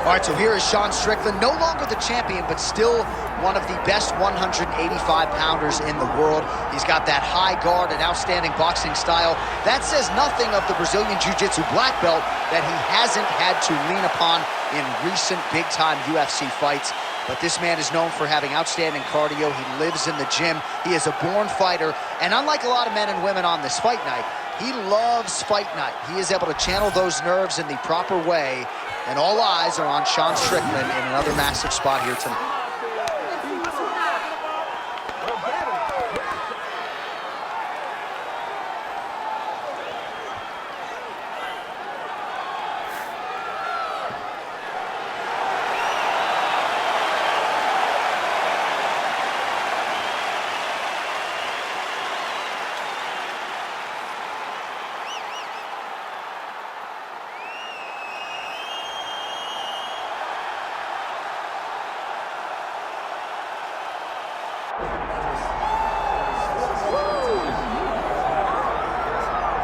All right, so here is Sean Strickland, no longer the champion, but still one of the best 185-pounders in the world. He's got that high guard and outstanding boxing style. That says nothing of the Brazilian Jiu-Jitsu black belt that he hasn't had to lean upon in recent big-time UFC fights. But this man is known for having outstanding cardio. He lives in the gym. He is a born fighter. And unlike a lot of men and women on this fight night, he loves fight night. He is able to channel those nerves in the proper way. And all eyes are on Sean Strickland in another massive spot here tonight.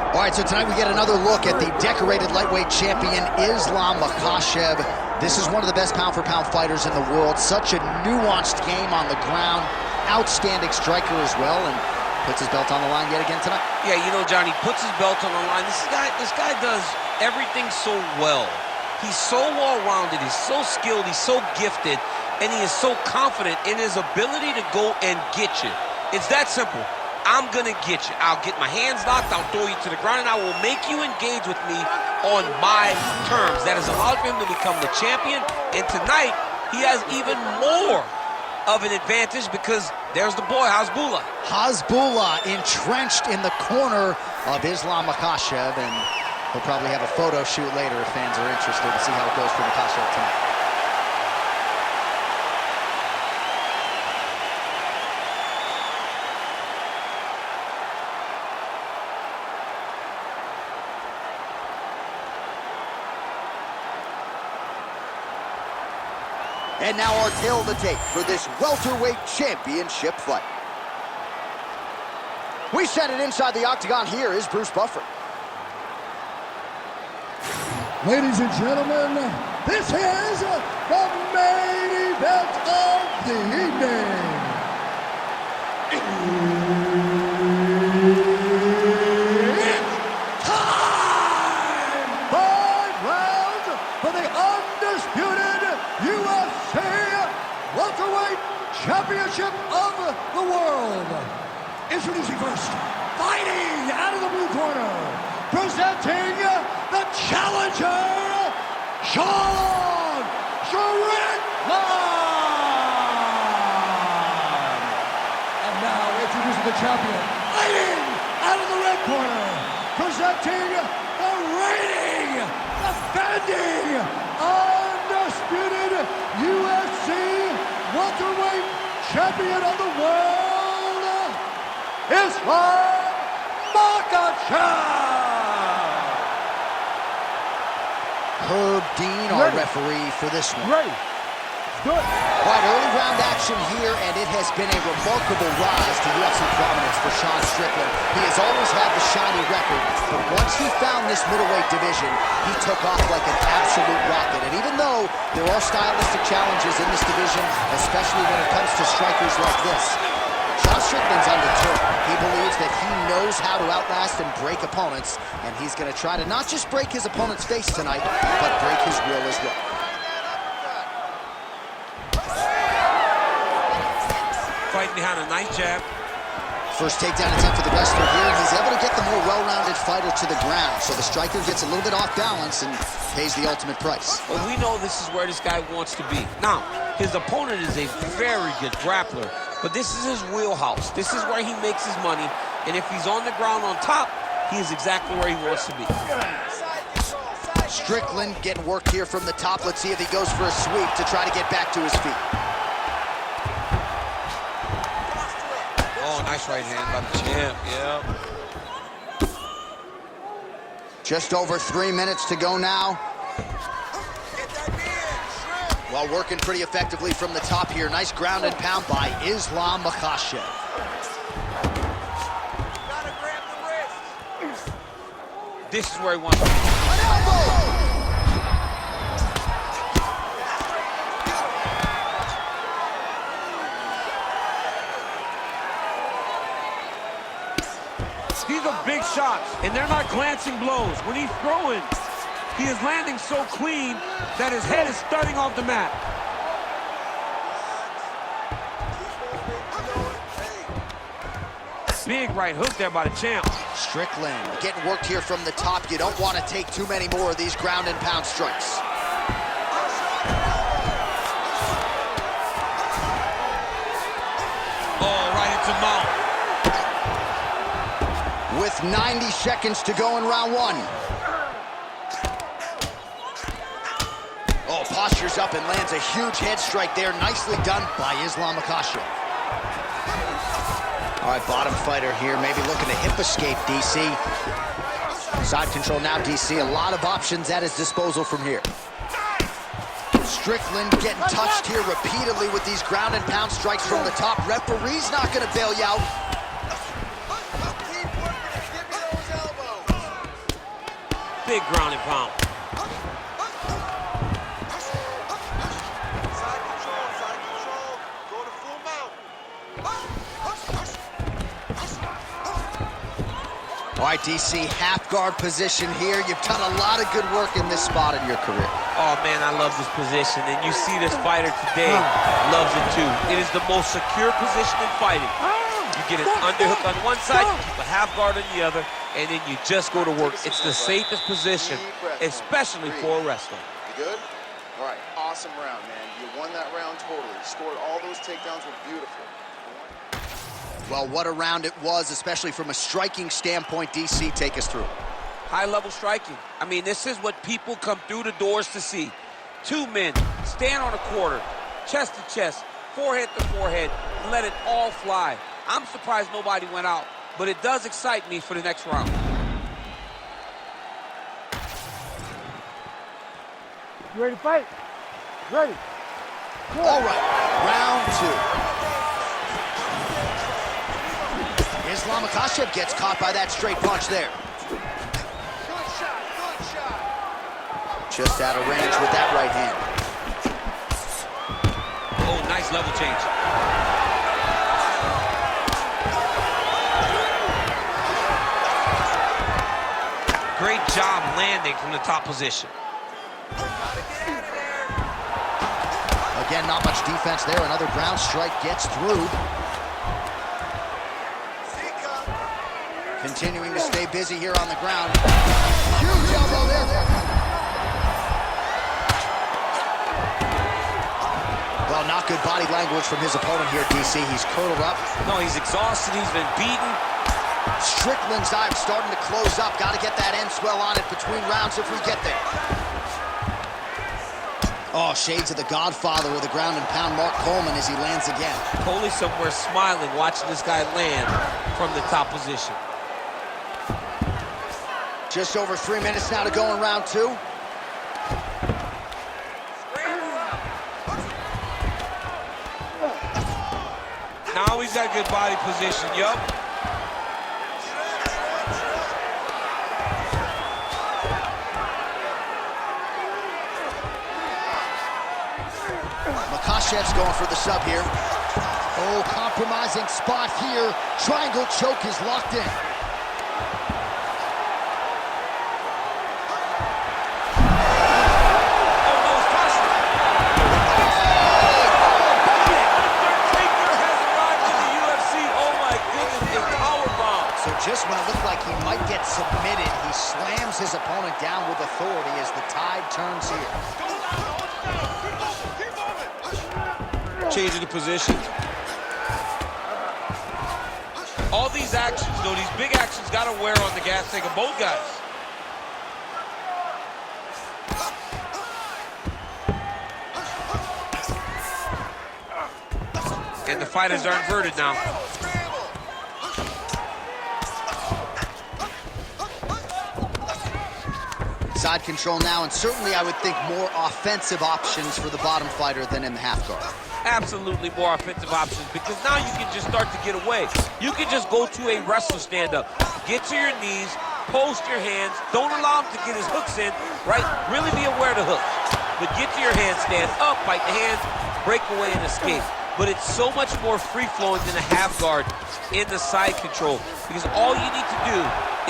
All right, so tonight we get another look at the decorated lightweight champion, Islam Makhachev. This is one of the best pound-for-pound fighters in the world. Such a nuanced game on the ground. Outstanding striker as well, and puts his belt on the line yet again tonight. Yeah, you know, Johnny, puts his belt on the line. This guy does everything so well. He's so well-rounded, he's so skilled, he's so gifted, and he is so confident in his ability to go and get you. It's that simple. I'm gonna get you. I'll get my hands locked, I'll throw you to the ground, and I will make you engage with me on my terms. That has allowed him to become the champion, and tonight, he has even more of an advantage because there's the boy, Hasbullah. Hasbullah entrenched in the corner of Islam Makhachev, and he'll probably have a photo shoot later if fans are interested to see how it goes for Makhachev tonight. And now our tail of the tape for this welterweight championship fight. We send it inside the octagon. Here is Bruce Buffer. Ladies and gentlemen, this is the main event of the evening. It's time! 5 rounds for the undisputed UFC welterweight championship of the world. Introducing first, fighting out of the blue corner, presenting the challenger, Sean Strickland. And now introducing the champion, fighting out of the red corner, presenting the reigning, defending, undisputed UFC welterweight champion of the world, Islam Makhachev. Herb Dean, our referee for this one. Ready. Good. Quite early round action here, and it has been a remarkable rise to UFC prominence for Sean Strickland. He has always had the shiny record, but once he found this middleweight division, he took off like an absolute rocket. And even though there are stylistic challenges in this division, especially when it comes to strikers like this, Sean Strickland's undeterred. He believes that he knows how to outlast and break opponents, and he's going to try to not just break his opponent's face tonight, but break his will as well. Fighting behind a nice jab. First takedown attempt for the wrestler here. He's able to get the more well-rounded fighter to the ground, so the striker gets a little bit off balance and pays the ultimate price. Well, we know this is where this guy wants to be. Now, his opponent is a very good grappler, but this is his wheelhouse. This is where he makes his money, and if he's on the ground on top, he is exactly where he wants to be. Strickland getting worked here from the top. Let's see if he goes for a sweep to try to get back to his feet. Oh, nice right hand by the champ, yeah. Just over 3 minutes to go now. While working pretty effectively from the top here. Nice ground and pound by Islam Makhachev. This is where he wants to be. An elbow! These are big shots, and they're not glancing blows. When he's throwing, he is landing so clean that his head is starting off the mat. Big right hook there by the champ. Strickland getting worked here from the top. You don't want to take too many more of these ground and pound strikes. Oh, right into mouth. With 90 seconds to go in round one. Oh, postures up and lands a huge head strike there. Nicely done by Makhachev. All right, bottom fighter here, maybe looking to hip escape, DC. Side control now, DC. A lot of options at his disposal from here. Strickland getting touched here repeatedly with these ground and pound strikes from the top. Referee's not going to bail you out. Big ground and pound. All right, DC, half guard position here. You've done a lot of good work in this spot in your career. Oh, man, I love this position. And you see this fighter today loves it, too. It is the most secure position in fighting. You get an underhook on one side, you keep a half guard on the other, and then you just go to work. It's the safest position, especially for a wrestler. You good? All right, awesome round, man. You won that round totally. Scored all those takedowns were beautiful. Well, what a round it was, especially from a striking standpoint. DC, take us through. High-level striking. I mean, this is what people come through the doors to see. Two men, stand on a quarter, chest to chest, forehead to forehead, let it all fly. I'm surprised nobody went out, but it does excite me for the next round. You ready to fight? Ready. All right, round two. Makhachev gets caught by that straight punch there. Good shot, good shot. Just out of range with that right hand. Oh, nice level change. Great job landing from the top position. Again, not much defense there. Another ground strike gets through. Continuing to stay busy here on the ground. Huge elbow there. Well, not good body language from his opponent here, DC. He's curled up. No, he's exhausted. He's been beaten. Strickland's eye starting to close up. Got to get that end swell on it between rounds if we get there. Oh, shades of the Godfather with the ground and pound, Mark Coleman, as he lands again. Coley somewhere smiling, watching this guy land from the top position. Just over 3 minutes now to go in round two. Now he's got good body position, yup. Makhachev's going for the sub here. Oh, compromising spot here. Triangle choke is locked in. Just when it looked like he might get submitted, he slams his opponent down with authority as the tide turns here. Changing the position. All these actions, though, these big actions got to wear on the gas tank of both guys. And the fighters are inverted now. Side control now, and certainly I would think more offensive options for the bottom fighter than in the half guard. Absolutely more offensive options, because now you can just start to get away. You can just go to a wrestler stand-up. Get to your knees, post your hands, don't allow him to get his hooks in, right? Really be aware of the hooks. But get to your hands, stand up, fight the hands, break away and escape. but it's so much more free-flowing than a half guard in the side control, because all you need to do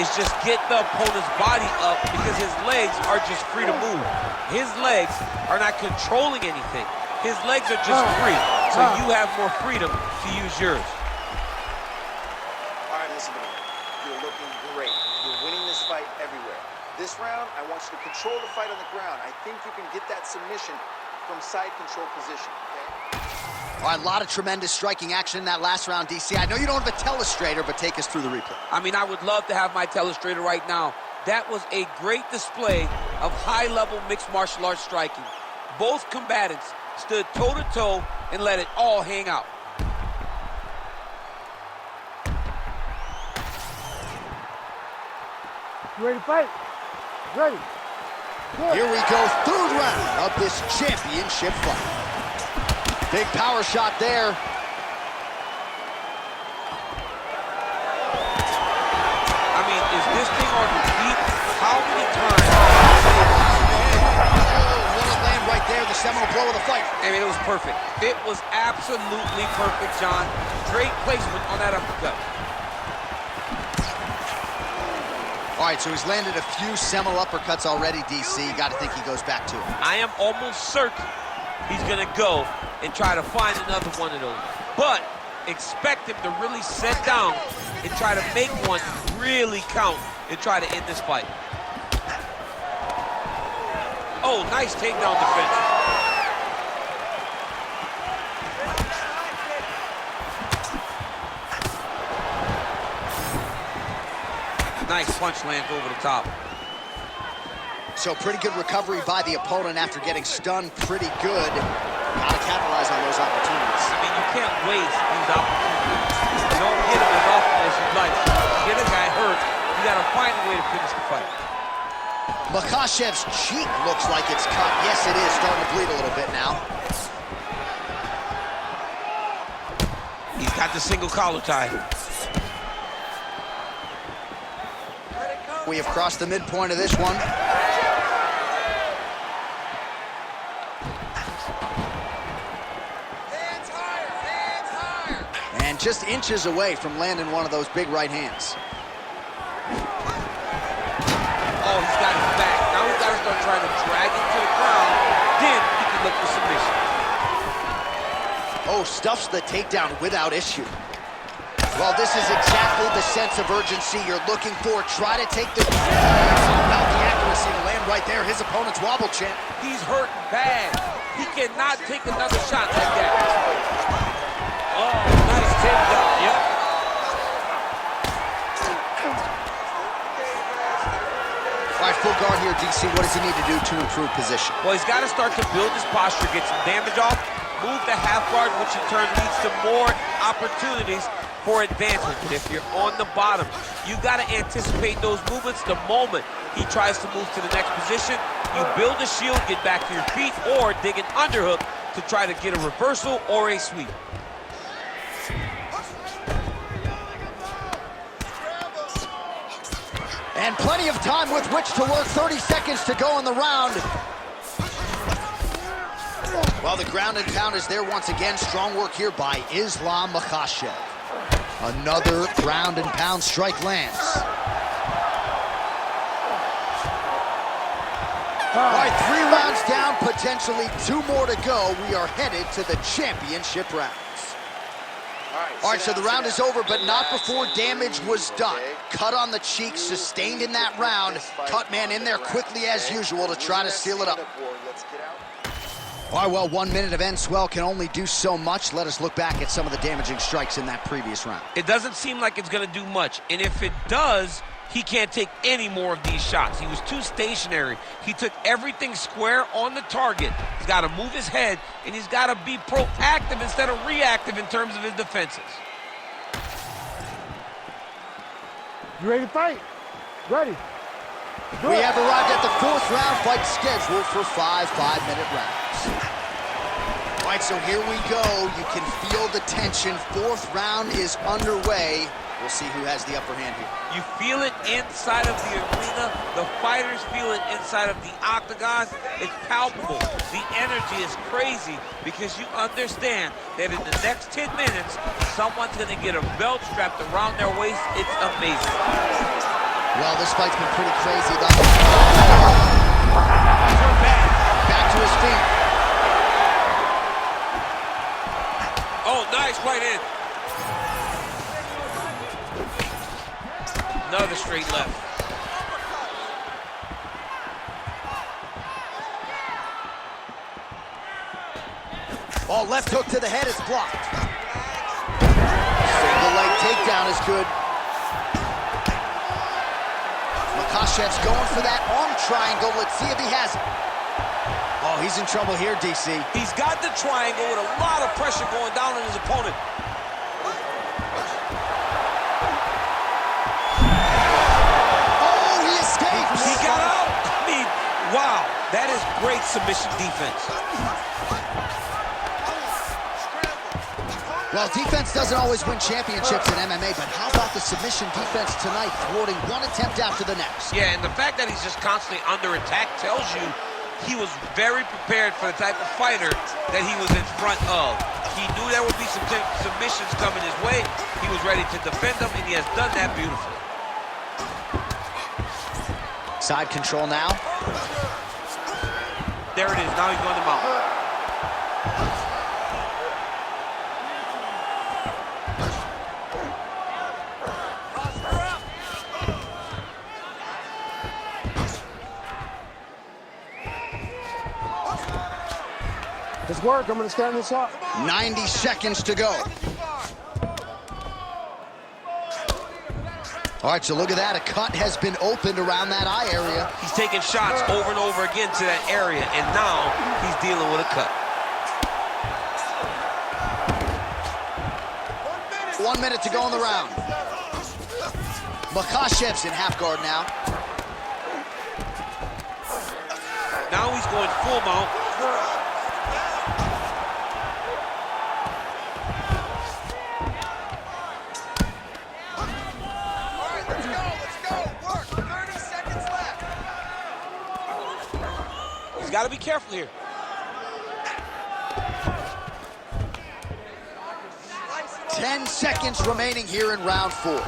is just get the opponent's body up, because his legs are just free to move. His legs are not controlling anything. His legs are just free, so you have more freedom to use yours. All right, listen to me. You're looking great. You're winning this fight everywhere. This round, I want you to control the fight on the ground. I think you can get that submission from side control position, okay? All right, a lot of tremendous striking action in that last round, DC. I know you don't have a telestrator, but take us through the replay. I mean, I would love to have my telestrator right now. That was a great display of high-level mixed martial arts striking. Both combatants stood toe-to-toe and let it all hang out. You ready to fight? Ready. Good. Here we go, third round of this championship fight. Big power shot there. I mean, is this thing on repeat? How many times? What a land right there, the seminal blow of the fight. I mean, it was perfect. It was absolutely perfect, John. Great placement on that uppercut. All right, so he's landed a few seminal uppercuts already, DC. Got to think he goes back to him. I am almost certain he's going to go and try to find another one of those. But expect him to really sit down and try to make one really count and try to end this fight. Oh, nice takedown defense. Nice punch lands over the top. So pretty good recovery by the opponent after getting stunned pretty good. Gotta capitalize on those opportunities. I mean, you can't waste these opportunities. You don't get them as often as you'd like. You get a guy hurt, you gotta find a way to finish the fight. Makhachev's cheek looks like it's cut. Yes, it is starting to bleed a little bit now. He's got the single collar tie. We have crossed the midpoint of this one. Hands higher, hands higher. And just inches away from landing one of those big right hands. Oh, he's got his back. Now he's got to start trying to drag him to the ground. Then he can look for submission. Oh, stuffs the takedown without issue. Well, this is exactly the sense of urgency you're looking for. Try to take the... About the accuracy to land right there. His opponent's wobble champ. He's hurt bad. He cannot take another shot like that. Oh, nice takedown. Yep. All right, full guard here, DC. What does he need to do to improve position? Well, he's got to start to build his posture, get some damage off, move the half guard, which in turn leads to more opportunities for advancement. But if you're on the bottom, you got to anticipate those movements the moment he tries to move to the next position. You build a shield, get back to your feet, or dig an underhook to try to get a reversal or a sweep. And plenty of time with which to work. 30 seconds to go in the round. Well, the ground and pound is there once again. Strong work here by Islam Makhachev. Another ground and pound strike lands. All right, 3 rounds down, potentially 2 more to go. We are headed to the championship rounds. All right, so the round is over, but not before damage was done. Cut on the cheek, sustained in that round. Cut man in there quickly as usual to try to seal it up. All right, well, 1 minute of end swell can only do so much. Let us look back at some of the damaging strikes in that previous round. It doesn't seem like it's going to do much, and if it does, he can't take any more of these shots. He was too stationary. He took everything square on the target. He's got to move his head, and he's got to be proactive instead of reactive in terms of his defenses. You ready to fight? Ready. We have arrived at the 4th round, fight scheduled for 5 5-minute rounds. All right, so here we go. You can feel the tension. 4th round is underway. We'll see who has the upper hand here. You feel it inside of the arena. The fighters feel it inside of the octagon. It's palpable. The energy is crazy because you understand that in the next 10 minutes, someone's going to get a belt strapped around their waist. It's amazing. Well, this fight's been pretty crazy, though. Back to his feet. Oh, nice right in. Another straight left. Oh, left hook to the head is blocked. Single leg takedown is good. Makhachev's going for that arm triangle. Let's see if he has it. Oh, he's in trouble here, DC. He's got the triangle with a lot of pressure going down on his opponent. He got out. I mean, wow, that is great submission defense. Well, defense doesn't always win championships in MMA, but how about the submission defense tonight, thwarting one attempt after the next? Yeah, and the fact that he's just constantly under attack tells you he was very prepared for the type of fighter that he was in front of. He knew there would be some submissions coming his way. He was ready to defend them, and he has done that beautifully. Side control now. There it is. Now he's going to mount. It's work. I'm going to stand this up. 90 seconds to go. All right, so look at that. A cut has been opened around that eye area. He's taking shots over and over again to that area, and now he's dealing with a cut. 1 minute to go in the round. Makhachev's in half guard now. Now he's going full mount. He's got to be careful here. Ten seconds remaining here in round 4.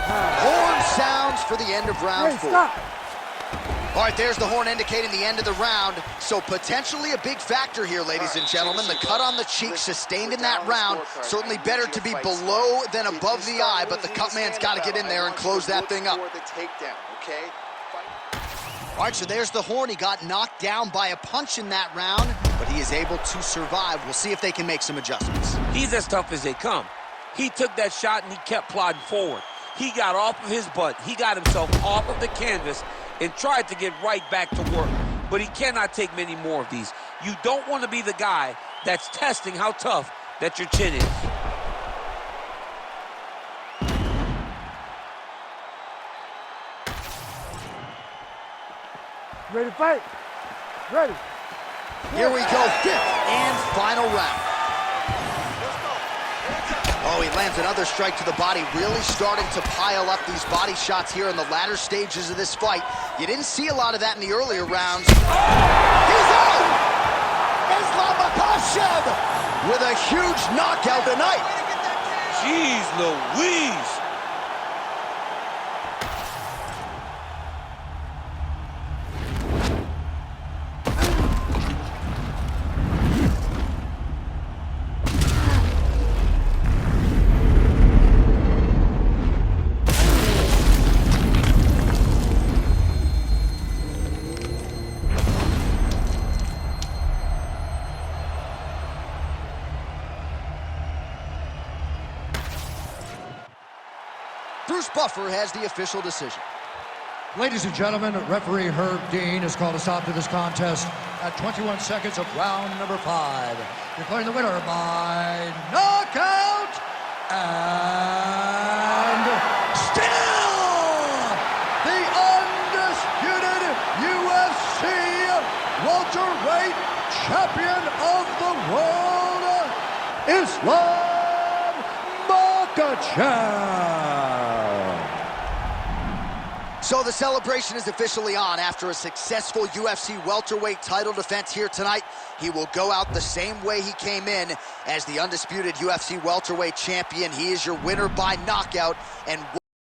Horn sounds for the end of round 4. All right, there's the horn indicating the end of the round. So potentially a big factor here, ladies and gentlemen. The cut on the cheek sustained in that round. Certainly better to be below than above the eye, but the cut man's got to get in there and close that thing up. All right, so there's the horn. He got knocked down by a punch in that round, but he is able to survive. We'll see if they can make some adjustments. He's as tough as they come. He took that shot and he kept plodding forward. He got off of his butt. He got himself off of the canvas and tried to get right back to work. But he cannot take many more of these. You don't want to be the guy that's testing how tough that your chin is. Ready to fight? Ready. Here we go, 5th and final round. Oh, he lands another strike to the body, really starting to pile up these body shots here in the latter stages of this fight. You didn't see a lot of that in the earlier rounds. He's out! Islam Makhachev with a huge knockout tonight. Jeez Louise. Buffer has the official decision. Ladies and gentlemen, referee Herb Dean has called a stop to this contest at 21 seconds of round number 5. Declaring the winner by knockout and still the undisputed UFC welterweight champion of the world, Islam Makhachev. So the celebration is officially on. After a successful UFC welterweight title defense here tonight, he will go out the same way he came in as the undisputed UFC welterweight champion. He is your winner by knockout and